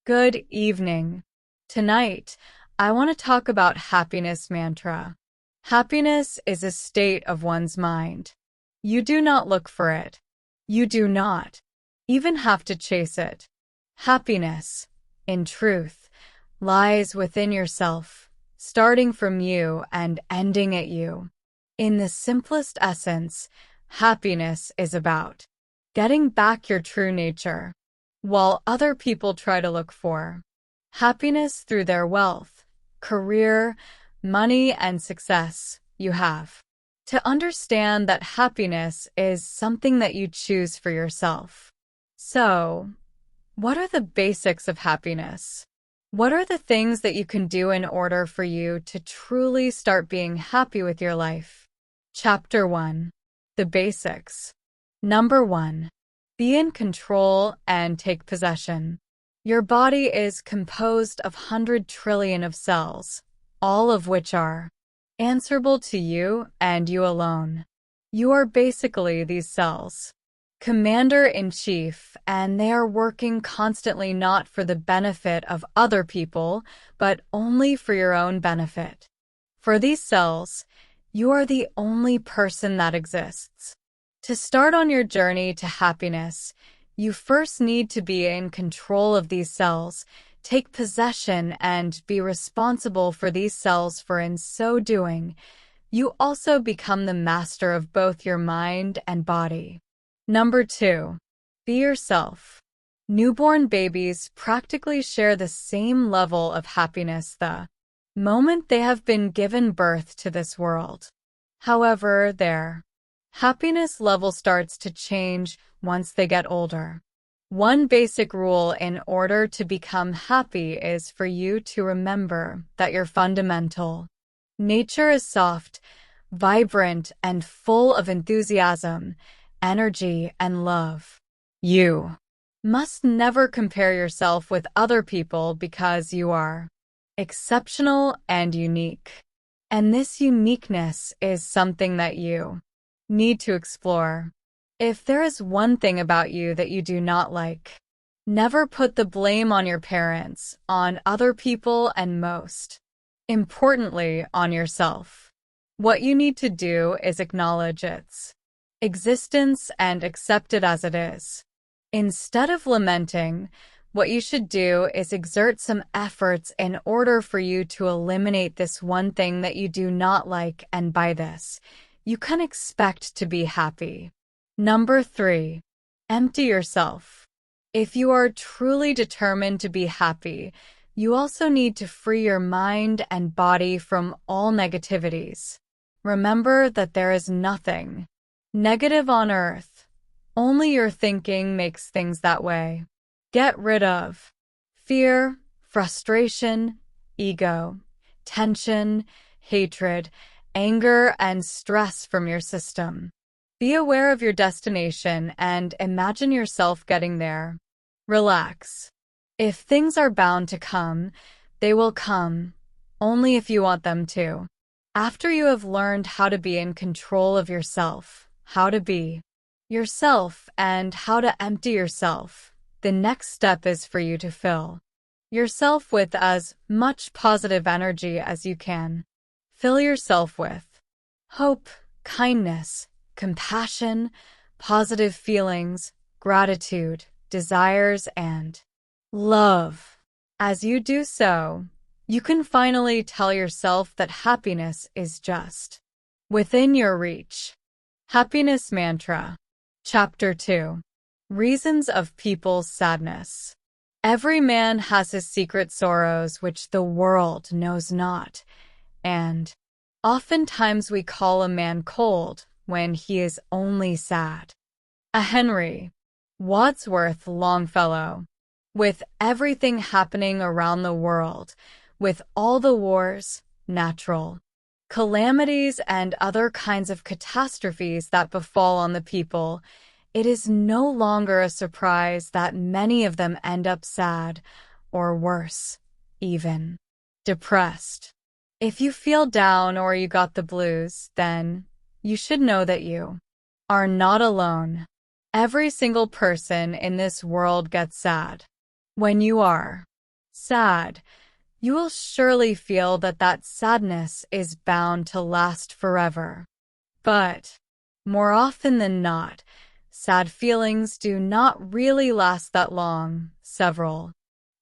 Good evening. Tonight, I want to talk about happiness mantra. Happiness is a state of one's mind. You do not look for it. You do not even have to chase it. Happiness, in truth, lies within yourself, starting from you and ending at you. In the simplest essence, happiness is about getting back your true nature, while other people try to look for happiness through their wealth, career, money, and success. You have to understand that happiness is something that you choose for yourself. So, what are the basics of happiness? What are the things that you can do in order for you to truly start being happy with your life? Chapter 1. The Basics. Number 1. Be in control and take possession. Your body is composed of 100 trillion of cells, all of which are answerable to you and you alone. You are basically these cells, commander-in-chief, and they are working constantly not for the benefit of other people, but only for your own benefit. For these cells, you are the only person that exists. To start on your journey to happiness, you first need to be in control of these cells, take possession, and be responsible for these cells, for in so doing, you also become the master of both your mind and body. Number 2. Be yourself. Newborn babies practically share the same level of happiness the moment they have been given birth to this world. However, their happiness level starts to change once they get older. One basic rule in order to become happy is for you to remember that your fundamental nature is soft, vibrant, and full of enthusiasm, energy, and love. You must never compare yourself with other people because you are exceptional and unique. And this uniqueness is something that you need to explore. If there is one thing about you that you do not like, never put the blame on your parents, on other people, and most importantly, on yourself. What you need to do is acknowledge its existence and accept it as it is. Instead of lamenting, what you should do is exert some efforts in order for you to eliminate this one thing that you do not like, and by this, you can expect to be happy. Number 3. Empty yourself. If you are truly determined to be happy, you also need to free your mind and body from all negativities. Remember that there is nothing negative on earth. Only your thinking makes things that way. Get rid of fear, frustration, ego, tension, hatred, anger, and stress from your system. Be aware of your destination and imagine yourself getting there. Relax. If things are bound to come, they will come, only if you want them to. After you have learned how to be in control of yourself, how to be yourself, and how to empty yourself, the next step is for you to fill yourself with as much positive energy as you can. Fill yourself with hope, kindness, compassion, positive feelings, gratitude, desires, and love. As you do so, you can finally tell yourself that happiness is just within your reach. Happiness Mantra. Chapter 2. Reasons of People's Sadness. Every man has his secret sorrows which the world knows not, and oftentimes we call a man cold when he is only sad. A Henry Wadsworth Longfellow. With everything happening around the world, with all the wars, natural calamities, and other kinds of catastrophes that befall on the people, it is no longer a surprise that many of them end up sad, or worse, even depressed. If you feel down or you got the blues, then you should know that you are not alone. Every single person in this world gets sad. When you are sad, you will surely feel that that sadness is bound to last forever. But more often than not, sad feelings do not really last that long, several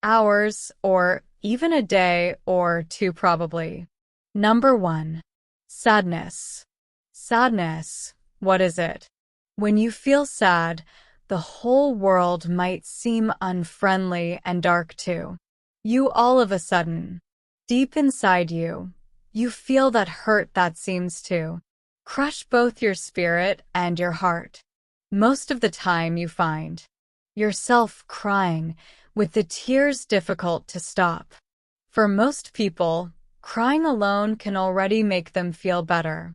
hours, or even a day or two probably. Number 1. Sadness. Sadness, what is it? When you feel sad, the whole world might seem unfriendly and dark too. You all of a sudden, deep inside you, you feel that hurt that seems to crush both your spirit and your heart. Most of the time you find yourself crying, with the tears difficult to stop. For most people, crying alone can already make them feel better.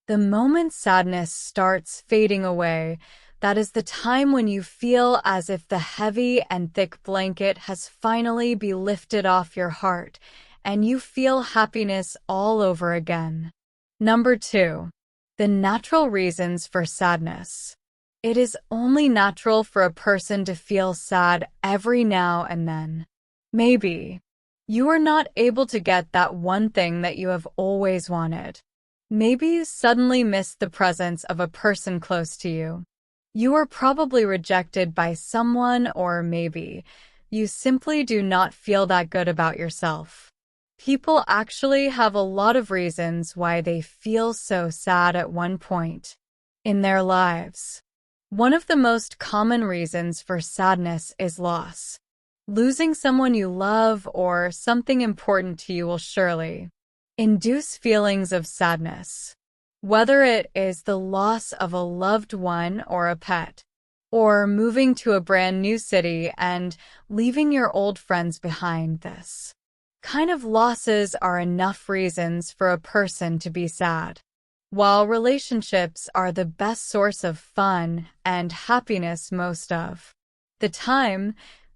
The moment sadness starts fading away, that is the time when you feel as if the heavy and thick blanket has finally been lifted off your heart, and you feel happiness all over again. Number 2. The natural reasons for sadness. It is only natural for a person to feel sad every now and then. Maybe you are not able to get that one thing that you have always wanted. Maybe you suddenly missed the presence of a person close to you. You were probably rejected by someone, or maybe you simply do not feel that good about yourself. People actually have a lot of reasons why they feel so sad at one point in their lives. One of the most common reasons for sadness is loss. Losing someone you love or something important to you will surely induce feelings of sadness. Whether it is the loss of a loved one or a pet, or moving to a brand new city and leaving your old friends behind, this kind of losses are enough reasons for a person to be sad. While relationships are the best source of fun and happiness most of the time,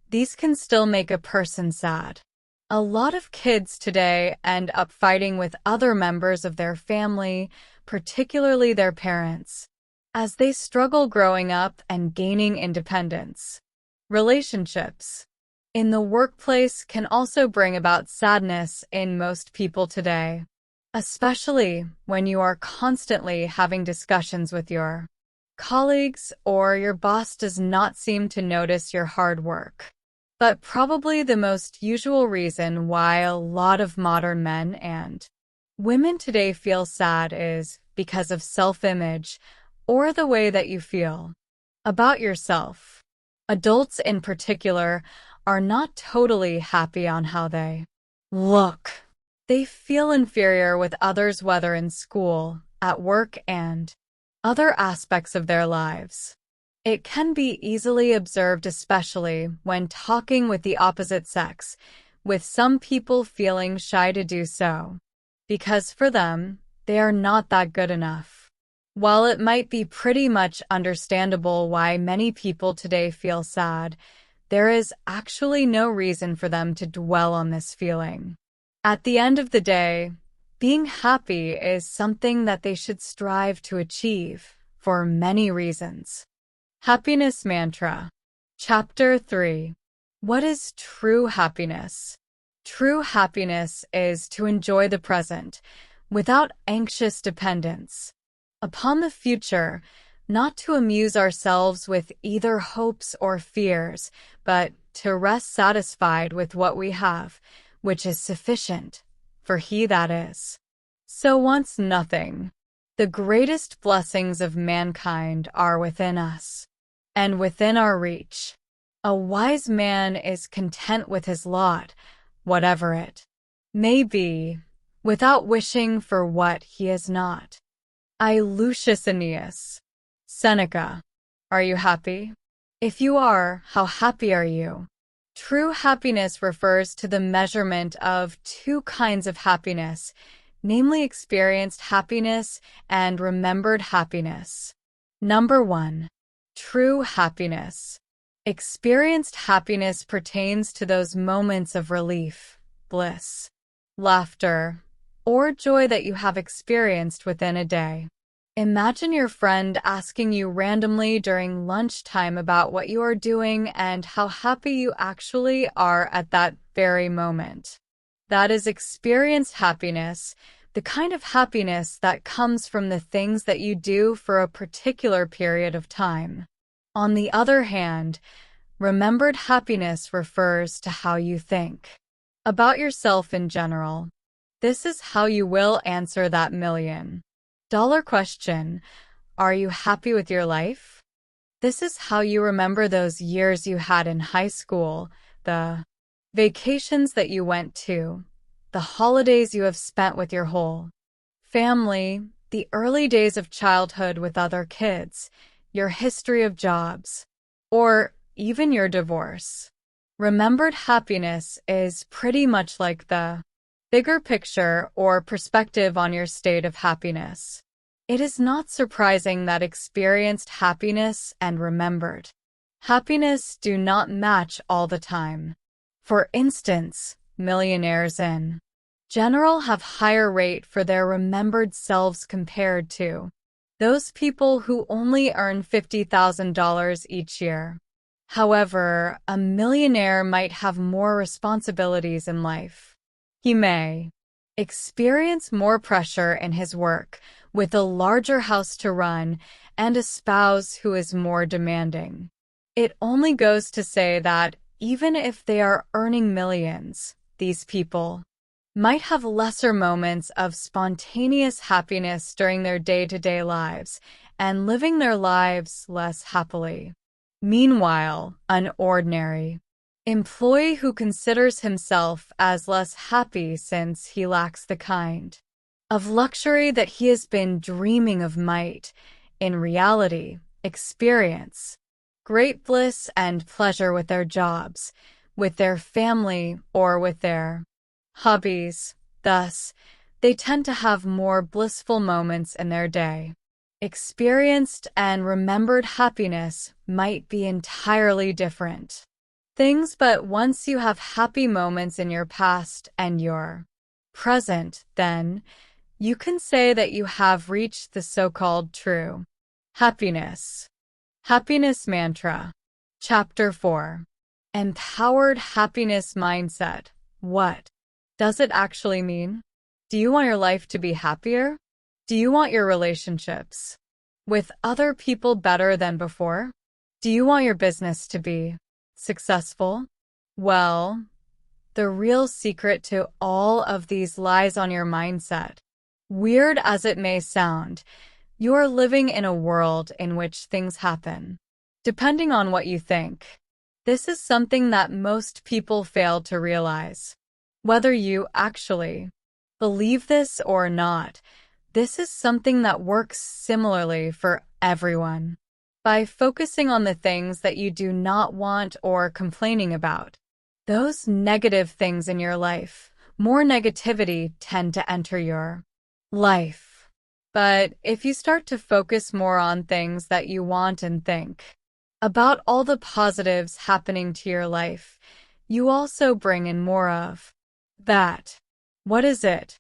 these can still make a person sad. A lot of kids today end up fighting with other members of their family, particularly their parents, as they struggle growing up and gaining independence. Relationships in the workplace can also bring about sadness in most people today, especially when you are constantly having discussions with your colleagues or your boss does not seem to notice your hard work. But probably the most usual reason why a lot of modern men and women today feel sad is because of self-image or the way that you feel about yourself. Adults in particular are not totally happy on how they look. They feel inferior with others, whether in school, at work, and other aspects of their lives. It can be easily observed, especially when talking with the opposite sex, with some people feeling shy to do so, because for them, they are not that good enough. While it might be pretty much understandable why many people today feel sad, there is actually no reason for them to dwell on this feeling. At the end of the day, being happy is something that they should strive to achieve for many reasons. Happiness Mantra. Chapter 3. What is true happiness? True happiness is to enjoy the present, without anxious dependence upon the future, not to amuse ourselves with either hopes or fears, but to rest satisfied with what we have, which is sufficient, for he that is so wants nothing. The greatest blessings of mankind are within us, and within our reach. A wise man is content with his lot, whatever it may be, without wishing for what he is not. I, Lucius Aeneas. Seneca. Are you happy? If you are, how happy are you? True happiness refers to the measurement of two kinds of happiness, namely experienced happiness and remembered happiness. Number 1. True happiness. Experienced happiness pertains to those moments of relief, bliss, laughter, or joy that you have experienced within a day. Imagine your friend asking you randomly during lunchtime about what you are doing and how happy you actually are at that very moment. That is experienced happiness, the kind of happiness that comes from the things that you do for a particular period of time. On the other hand, remembered happiness refers to how you think about yourself in general. This is how you will answer that $1,000,000 question. Are you happy with your life? This is how you remember those years you had in high school, the vacations that you went to, the holidays you have spent with your whole family, the early days of childhood with other kids, your history of jobs, or even your divorce. Remembered happiness is pretty much like the bigger picture or perspective on your state of happiness. It is not surprising that experienced happiness and remembered happiness do not match all the time. For instance, millionaires in general have higher rate for their remembered selves compared to those people who only earn $50,000 each year. However, a millionaire might have more responsibilities in life. He may experience more pressure in his work, with a larger house to run and a spouse who is more demanding. It only goes to say that even if they are earning millions, these people might have lesser moments of spontaneous happiness during their day-to-day lives and living their lives less happily. Meanwhile, an ordinary employee who considers himself as less happy since he lacks the kind of luxury that he has been dreaming of might, in reality, experience great bliss and pleasure with their jobs, with their family, or with their hobbies. Thus, they tend to have more blissful moments in their day. Experienced and remembered happiness might be entirely different things, but once you have happy moments in your past and your present, then you can say that you have reached the so-called true happiness. Happiness Mantra. Chapter 4. Empowered Happiness Mindset. What does it actually mean? Do you want your life to be happier? Do you want your relationships with other people better than before? Do you want your business to be successful? Well, the real secret to all of these lies on your mindset. Weird as it may sound, you are living in a world in which things happen depending on what you think. This is something that most people fail to realize. Whether you actually believe this or not, this is something that works similarly for everyone. By focusing on the things that you do not want or complaining about, those negative things in your life, more negativity tend to enter your life. But if you start to focus more on things that you want and think about all the positives happening to your life, you also bring in more of that. What is it?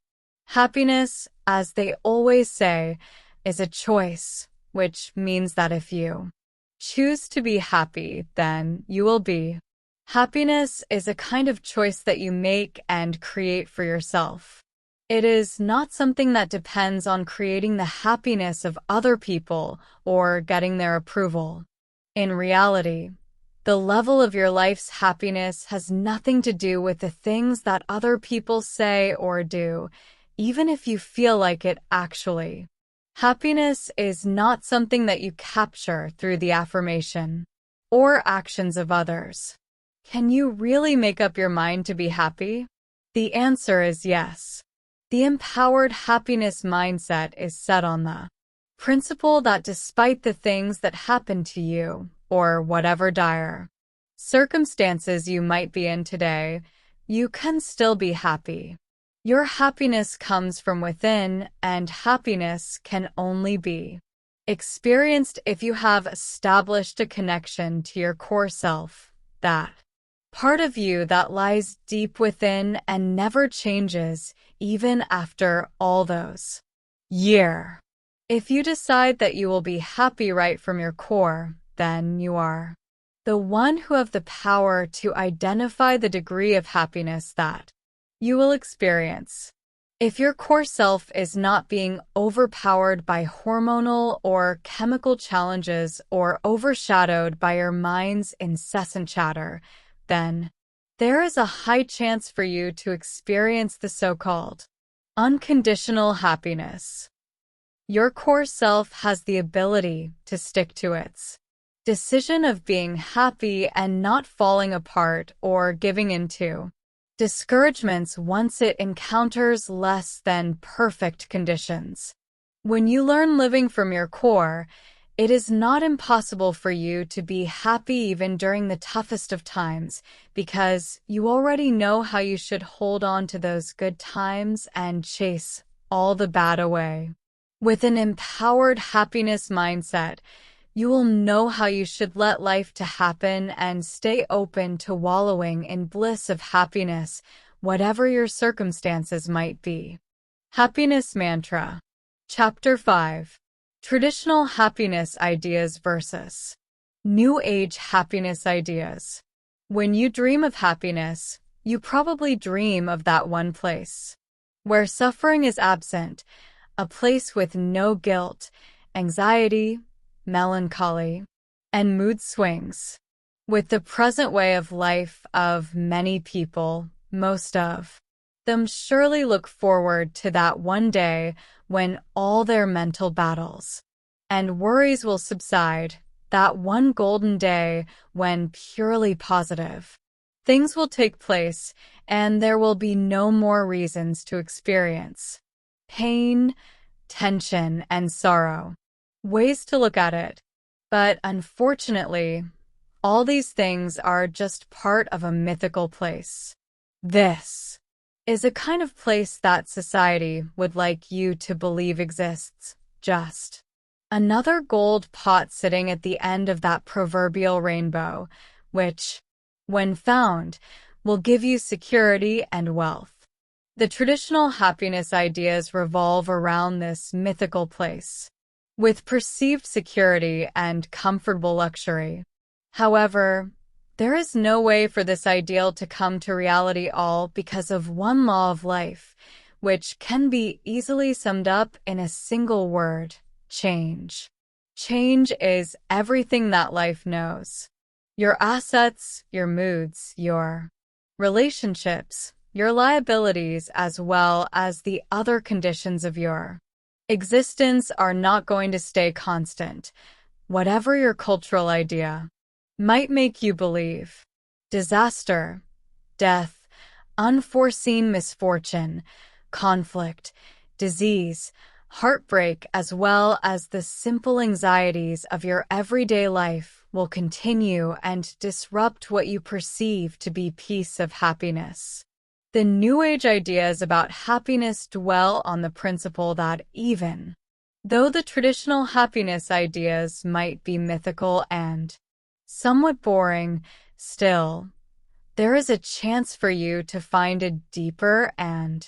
Happiness, as they always say, is a choice, which means that if you choose to be happy, then you will be. Happiness is a kind of choice that you make and create for yourself. It is not something that depends on creating the happiness of other people or getting their approval. In reality, the level of your life's happiness has nothing to do with the things that other people say or do, even if you feel like it actually. Happiness is not something that you capture through the affirmation or actions of others. Can you really make up your mind to be happy? The answer is yes. The empowered happiness mindset is set on the principle that despite the things that happen to you, or whatever dire circumstances you might be in today, you can still be happy. Your happiness comes from within, and happiness can only be experienced if you have established a connection to your core self, that part of you that lies deep within and never changes even after all those years. If you decide that you will be happy right from your core, then you are the one who have the power to identify the degree of happiness that you will experience. If your core self is not being overpowered by hormonal or chemical challenges or overshadowed by your mind's incessant chatter, then there is a high chance for you to experience the so-called unconditional happiness. Your core self has the ability to stick to its decision of being happy and not falling apart or giving into discouragements once it encounters less than perfect conditions. When you learn living from your core, it is not impossible for you to be happy even during the toughest of times, because you already know how you should hold on to those good times and chase all the bad away. With an empowered happiness mindset, you will know how you should let life to happen and stay open to wallowing in bliss of happiness, whatever your circumstances might be. Happiness Mantra. Chapter 5. Traditional happiness ideas versus New Age happiness ideas. When you dream of happiness, you probably dream of that one place where suffering is absent, a place with no guilt, anxiety, melancholy, and mood swings. With the present way of life of many people, most of them surely look forward to that one day when all their mental battles and worries will subside, that one golden day when purely positive things will take place and there will be no more reasons to experience pain, tension, and sorrow. Ways to look at it. But unfortunately, all these things are just part of a mythical place. This is a kind of place that society would like you to believe exists. Just another gold pot sitting at the end of that proverbial rainbow, which, when found, will give you security and wealth. The traditional happiness ideas revolve around this mythical place, with perceived security and comfortable luxury. However, there is no way for this ideal to come to reality all because of one law of life, which can be easily summed up in a single word: change. Change is everything that life knows. Your assets, your moods, your relationships, your liabilities, as well as the other conditions of your existence are not going to stay constant, whatever your cultural idea might make you believe. Disaster, death, unforeseen misfortune, conflict, disease, heartbreak, as well as the simple anxieties of your everyday life will continue and disrupt what you perceive to be peace of happiness. The New Age ideas about happiness dwell on the principle that even though the traditional happiness ideas might be mythical and somewhat boring, still, there is a chance for you to find a deeper and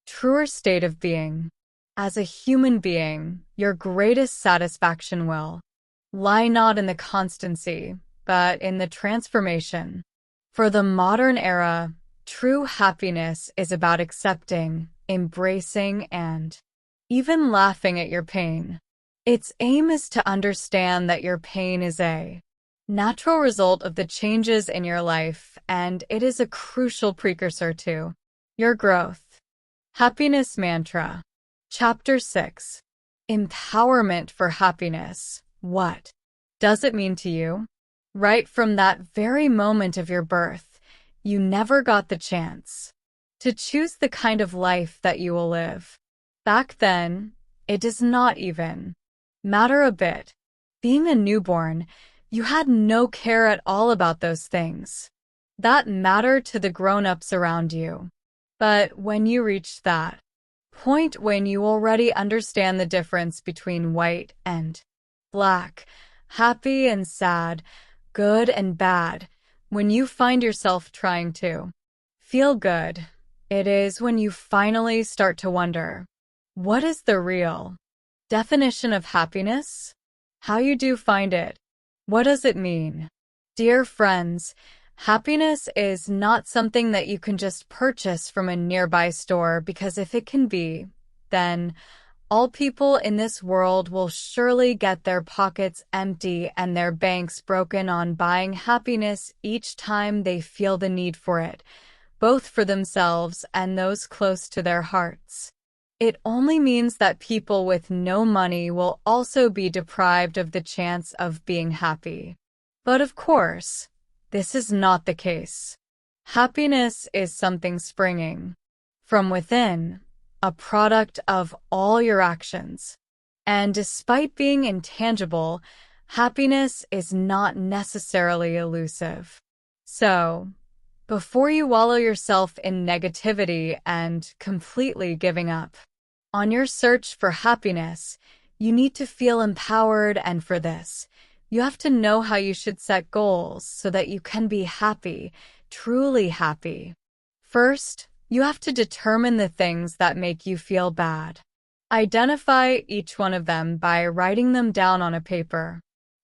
truer state of being. As a human being, your greatest satisfaction will lie not in the constancy, but in the transformation. For the modern era, true happiness is about accepting, embracing, and even laughing at your pain. Its aim is to understand that your pain is a natural result of the changes in your life, and it is a crucial precursor to your growth. Happiness Mantra. Chapter 6. Empowerment for happiness. What does it mean to you? Right from that very moment of your birth, you never got the chance to choose the kind of life that you will live. Back then, it does not even matter a bit. Being a newborn, you had no care at all about those things that matter to the grown-ups around you. But when you reach that point when you already understand the difference between white and black, happy and sad, good and bad, when you find yourself trying to feel good, it is when you finally start to wonder, what is the real Definition of happiness? How you do find it? What does it mean? Dear friends, happiness is not something that you can just purchase from a nearby store, because if it can be, then all people in this world will surely get their pockets empty and their banks broken on buying happiness each time they feel the need for it, both for themselves and those close to their hearts. It only means that people with no money will also be deprived of the chance of being happy. But of course, this is not the case. Happiness is something springing from within, a product of all your actions. And despite being intangible, happiness is not necessarily elusive. So, before you wallow yourself in negativity and completely giving up on your search for happiness, you need to feel empowered, and for this, you have to know how you should set goals so that you can be happy, truly happy. First, you have to determine the things that make you feel bad. Identify each one of them by writing them down on a paper.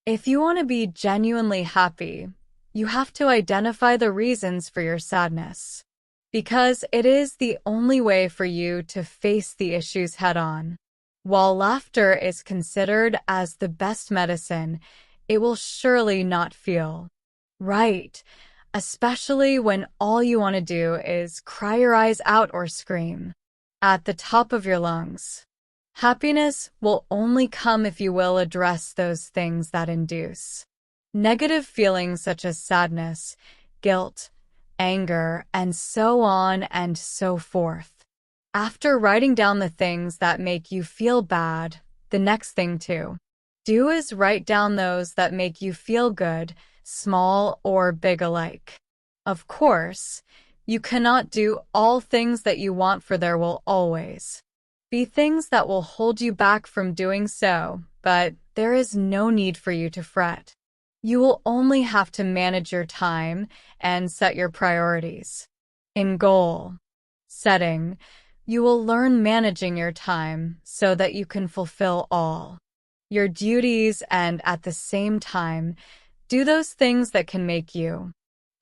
If you want to be genuinely happy, you have to identify the reasons for your sadness, because it is the only way for you to face the issues head-on. While laughter is considered as the best medicine, it will surely not feel right, especially when all you want to do is cry your eyes out or scream at the top of your lungs. Happiness will only come if you will address those things that induce negative feelings such as sadness, guilt, anger, and so on and so forth. After writing down the things that make you feel bad, the next thing to do is write down those that make you feel good, small or big alike. Of course, you cannot do all things that you want, for there will always be things that will hold you back from doing so, but there is no need for you to fret. You will only have to manage your time and set your priorities. In goal setting, you will learn managing your time so that you can fulfill all your duties and at the same time do those things that can make you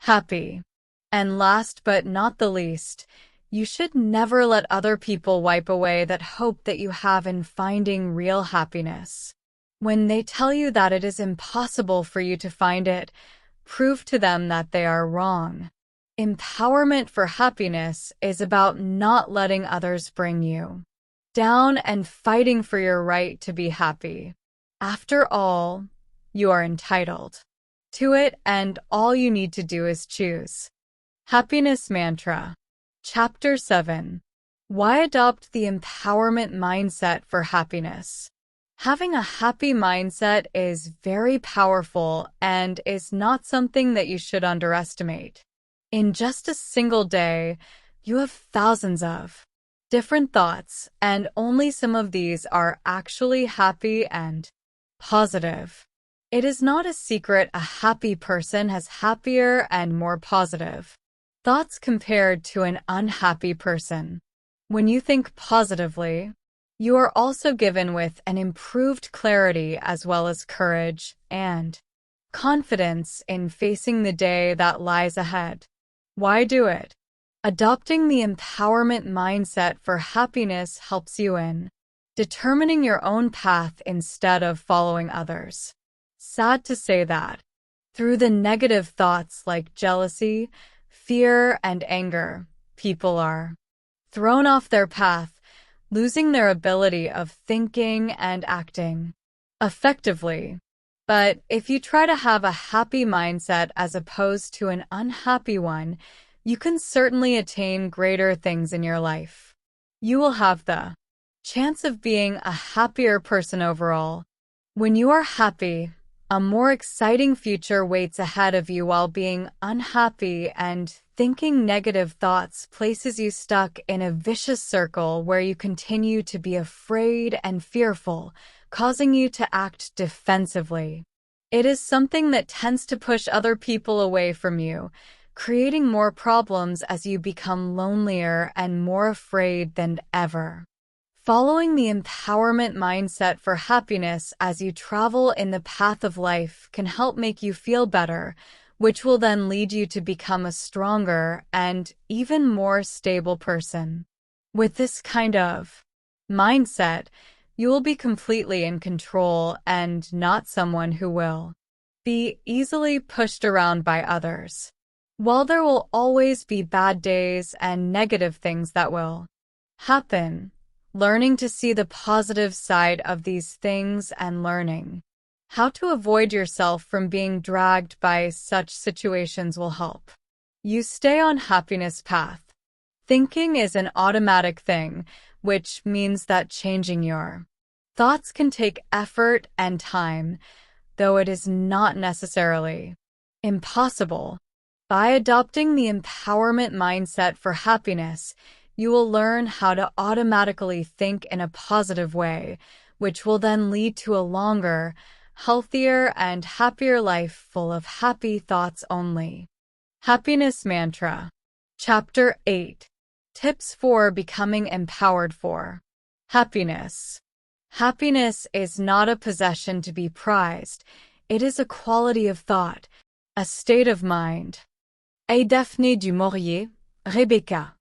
happy. And last but not the least, you should never let other people wipe away that hope that you have in finding real happiness. When they tell you that it is impossible for you to find it, prove to them that they are wrong. Empowerment for happiness is about not letting others bring you down and fighting for your right to be happy. After all, you are entitled to it, and all you need to do is choose. Happiness Mantra. Chapter 7. Why adopt the empowerment mindset for happiness? Having a happy mindset is very powerful and is not something that you should underestimate. In just a single day, you have thousands of different thoughts, and only some of these are actually happy and positive. It is not a secret a happy person has happier and more positive thoughts compared to an unhappy person. When you think positively, you are also given with an improved clarity as well as courage and confidence in facing the day that lies ahead. Why do it? Adopting the empowerment mindset for happiness helps you in determining your own path instead of following others. Sad to say that, through the negative thoughts like jealousy, fear, and anger, people are thrown off their path, losing their ability of thinking and acting effectively. But if you try to have a happy mindset as opposed to an unhappy one, you can certainly attain greater things in your life. You will have the chance of being a happier person overall. When you are happy, a more exciting future waits ahead of you, while being unhappy and thinking negative thoughts places you stuck in a vicious circle where you continue to be afraid and fearful, causing you to act defensively. It is something that tends to push other people away from you, creating more problems as you become lonelier and more afraid than ever. Following the empowerment mindset for happiness as you travel in the path of life can help make you feel better, which will then lead you to become a stronger and even more stable person. With this kind of mindset, you will be completely in control and not someone who will be easily pushed around by others. While there will always be bad days and negative things that will happen, learning to see the positive side of these things and learning how to avoid yourself from being dragged by such situations will help you stay on happiness path. Thinking is an automatic thing, which means that changing your thoughts can take effort and time, though it is not necessarily impossible. By adopting the empowerment mindset for happiness, you will learn how to automatically think in a positive way, which will then lead to a longer, healthier, and happier life full of happy thoughts only. Happiness Mantra. Chapter 8. Tips for Becoming Empowered for Happiness. Happiness is not a possession to be prized. It is a quality of thought, a state of mind. A Daphne du Maurier, Rebecca.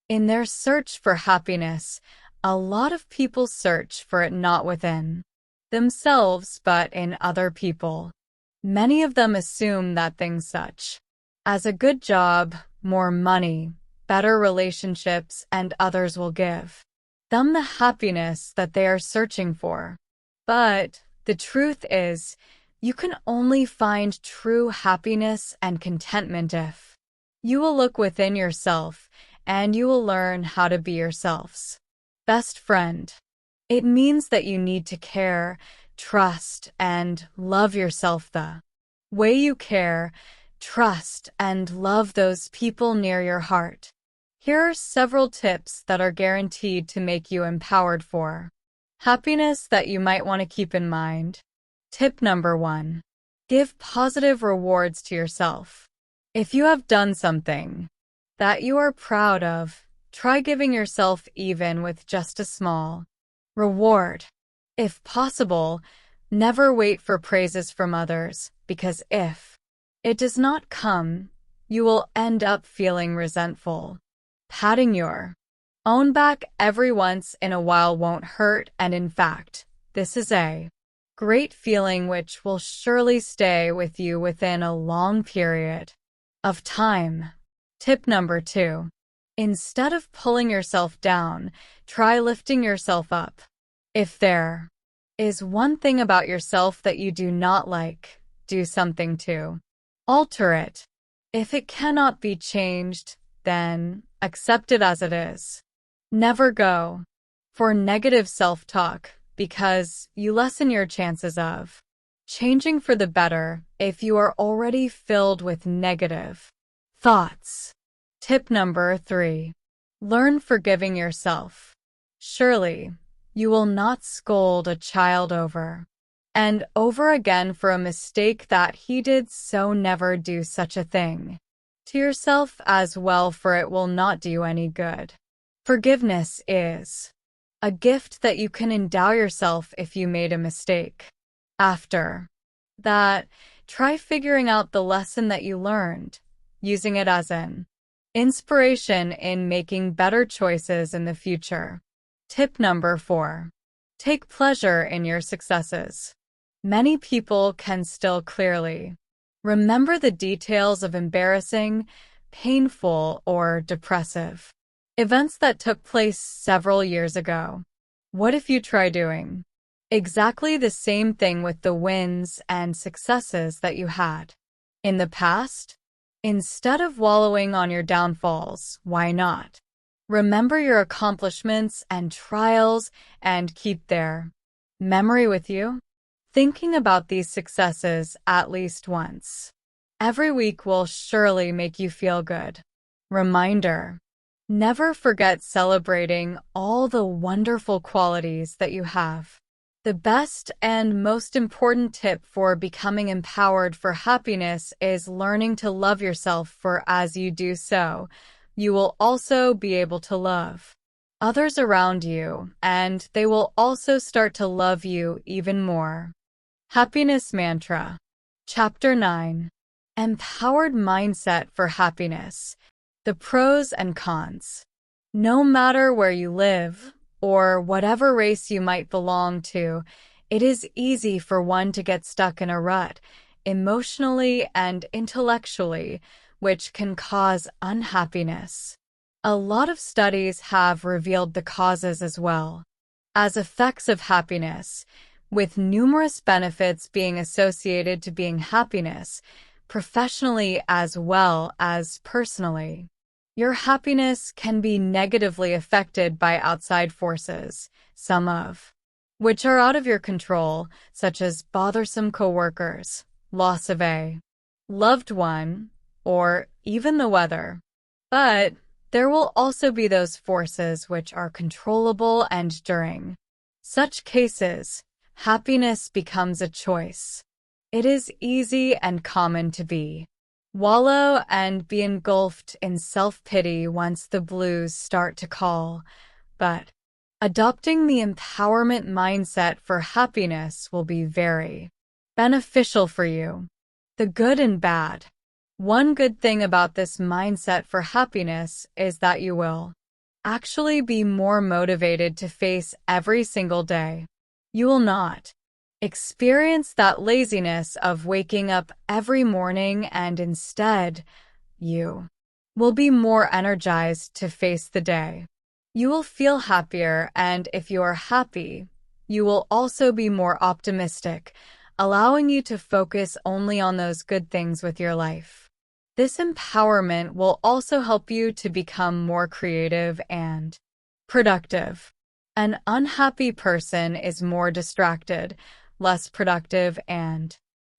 In their search for happiness, a lot of people search for it not within themselves but in other people. Many of them assume that things such as a good job, more money, better relationships, and others will give them the happiness that they are searching for. But the truth is, you can only find true happiness and contentment if you will look within yourself and you will learn how to be yourself's best friend. It means that you need to care, trust, and love yourself the way you care, trust, and love those people near your heart. Here are several tips that are guaranteed to make you empowered for happiness that you might want to keep in mind. Tip number 1. Give positive rewards to yourself. If you have done something that you are proud of, try giving yourself even with just a small reward. If possible, never wait for praises from others, because if it does not come, you will end up feeling resentful. Patting your own back every once in a while won't hurt, and in fact, this is a great feeling which will surely stay with you within a long period of time. Tip number 2. Instead of pulling yourself down, try lifting yourself up. If there is one thing about yourself that you do not like, do something to alter it. If it cannot be changed, then accept it as it is. Never go for negative self-talk, because you lessen your chances of changing for the better if you are already filled with negative thoughts. Tip number 3. Learn forgiving yourself. Surely, you will not scold a child over and over again for a mistake that he did, so never do such a thing to yourself as well, for it will not do you any good. Forgiveness is a gift that you can endow yourself if you made a mistake. After that, try figuring out the lesson that you learned, using it as an inspiration in making better choices in the future. Tip number 4. Take pleasure in your successes. Many people can still clearly remember the details of embarrassing, painful, or depressive events that took place several years ago. What if you try doing exactly the same thing with the wins and successes that you had in the past? Instead of wallowing on your downfalls, why not remember your accomplishments and trials and keep their memory with you? Thinking about these successes at least once every week will surely make you feel good. Reminder: never forget celebrating all the wonderful qualities that you have. The best and most important tip for becoming empowered for happiness is learning to love yourself, for as you do so, you will also be able to love others around you, and they will also start to love you even more. Happiness Mantra. Chapter 9. Empowered Mindset for Happiness. The Pros and Cons. No matter where you live, or whatever race you might belong to, it is easy for one to get stuck in a rut, emotionally and intellectually, which can cause unhappiness. A lot of studies have revealed the causes as well as effects of happiness, with numerous benefits being associated to being happiness, professionally as well as personally. Your happiness can be negatively affected by outside forces, some of which are out of your control, such as bothersome coworkers, loss of a loved one, or even the weather. But there will also be those forces which are controllable, and during such cases, happiness becomes a choice. It is easy and common to wallow and be engulfed in self-pity once the blues start to call, but adopting the empowerment mindset for happiness will be very beneficial for you. The good and bad. One good thing about this mindset for happiness is that you will actually be more motivated to face every single day. You will not experience that laziness of waking up every morning, and instead, you will be more energized to face the day. You will feel happier, and if you are happy, you will also be more optimistic, allowing you to focus only on those good things with your life. This empowerment will also help you to become more creative and productive. An unhappy person is more distracted, less productive, and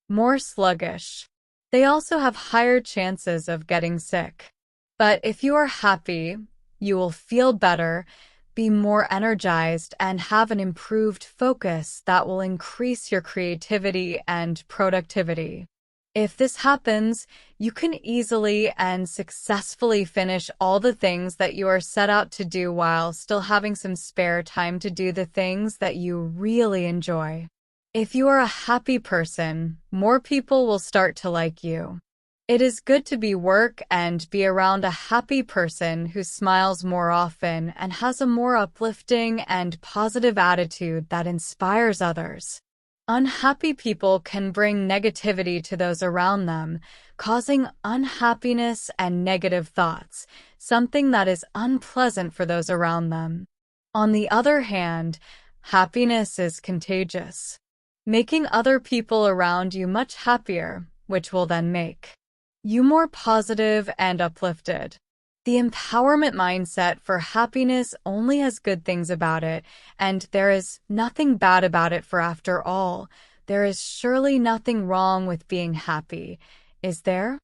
more sluggish. They also have higher chances of getting sick. But if you are happy, you will feel better, be more energized, and have an improved focus that will increase your creativity and productivity. If this happens, you can easily and successfully finish all the things that you are set out to do while still having some spare time to do the things that you really enjoy. If you are a happy person, more people will start to like you. It is good to be around a happy person who smiles more often and has a more uplifting and positive attitude that inspires others. Unhappy people can bring negativity to those around them, causing unhappiness and negative thoughts, something that is unpleasant for those around them. On the other hand, happiness is contagious, making other people around you much happier, which will then make you more positive and uplifted. The empowerment mindset for happiness only has good things about it, and there is nothing bad about it, for after all, there is surely nothing wrong with being happy, is there?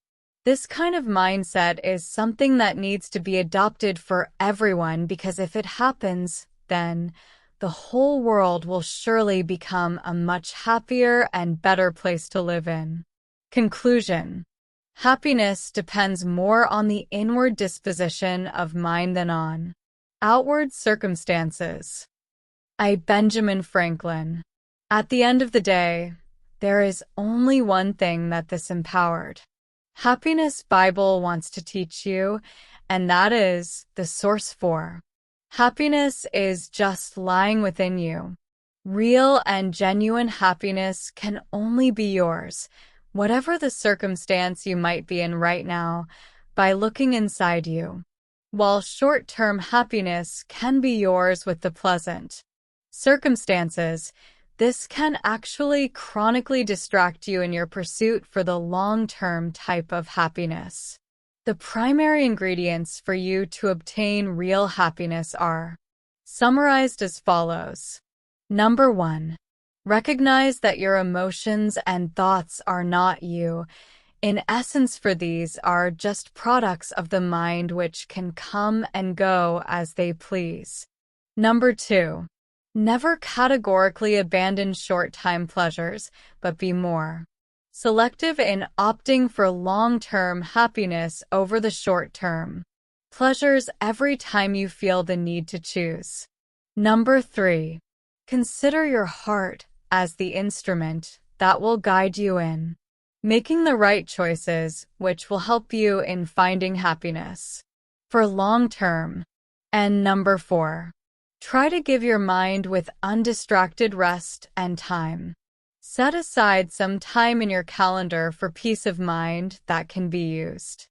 This kind of mindset is something that needs to be adopted for everyone, because if it happens, then the whole world will surely become a much happier and better place to live in. Conclusion. Happiness depends more on the inward disposition of mind than on outward circumstances. Benjamin Franklin. At the end of the day, there is only one thing that this empowered happiness Bible wants to teach you, and that is the source for happiness is just lying within you. Real and genuine happiness can only be yours, whatever the circumstance you might be in right now, by looking inside you. While short-term happiness can be yours with the pleasant circumstances, this can actually chronically distract you in your pursuit for the long-term type of happiness. The primary ingredients for you to obtain real happiness are summarized as follows. Number 1. Recognize that your emotions and thoughts are not you. In essence, for these are just products of the mind which can come and go as they please. Number 2. Never categorically abandon short-time pleasures, but be more selective in opting for long-term happiness over the short-term pleasures every time you feel the need to choose. Number 3. Consider your heart as the instrument that will guide you in making the right choices, which will help you in finding happiness for long term. And number 4. Try to give your mind with undistracted rest and time. Set aside some time in your calendar for peace of mind that can be used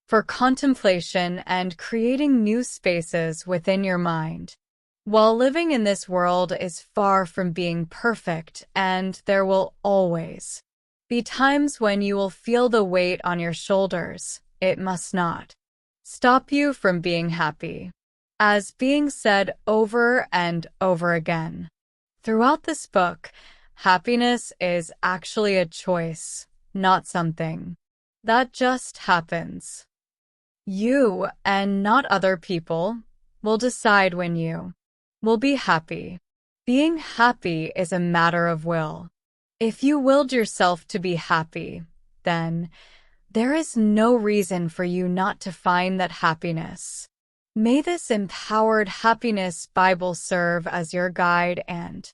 for contemplation and creating new spaces within your mind. While living in this world is far from being perfect, and there will always be times when you will feel the weight on your shoulders, it must not stop you from being happy. As being said over and over again throughout this book, happiness is actually a choice, not something that just happens. You, and not other people, will decide when you will be happy. Being happy is a matter of will. If you willed yourself to be happy, then there is no reason for you not to find that happiness. May this Empowered Happiness Bible serve as your guide and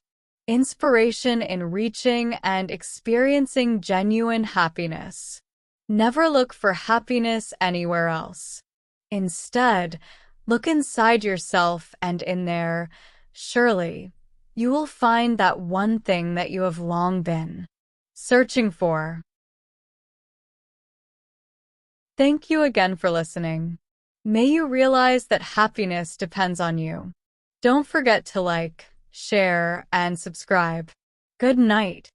inspiration in reaching and experiencing genuine happiness. Never look for happiness anywhere else. Instead, look inside yourself, and in there, surely, you will find that one thing that you have long been searching for. Thank you again for listening. May you realize that happiness depends on you. Don't forget to like, share, and subscribe. Good night.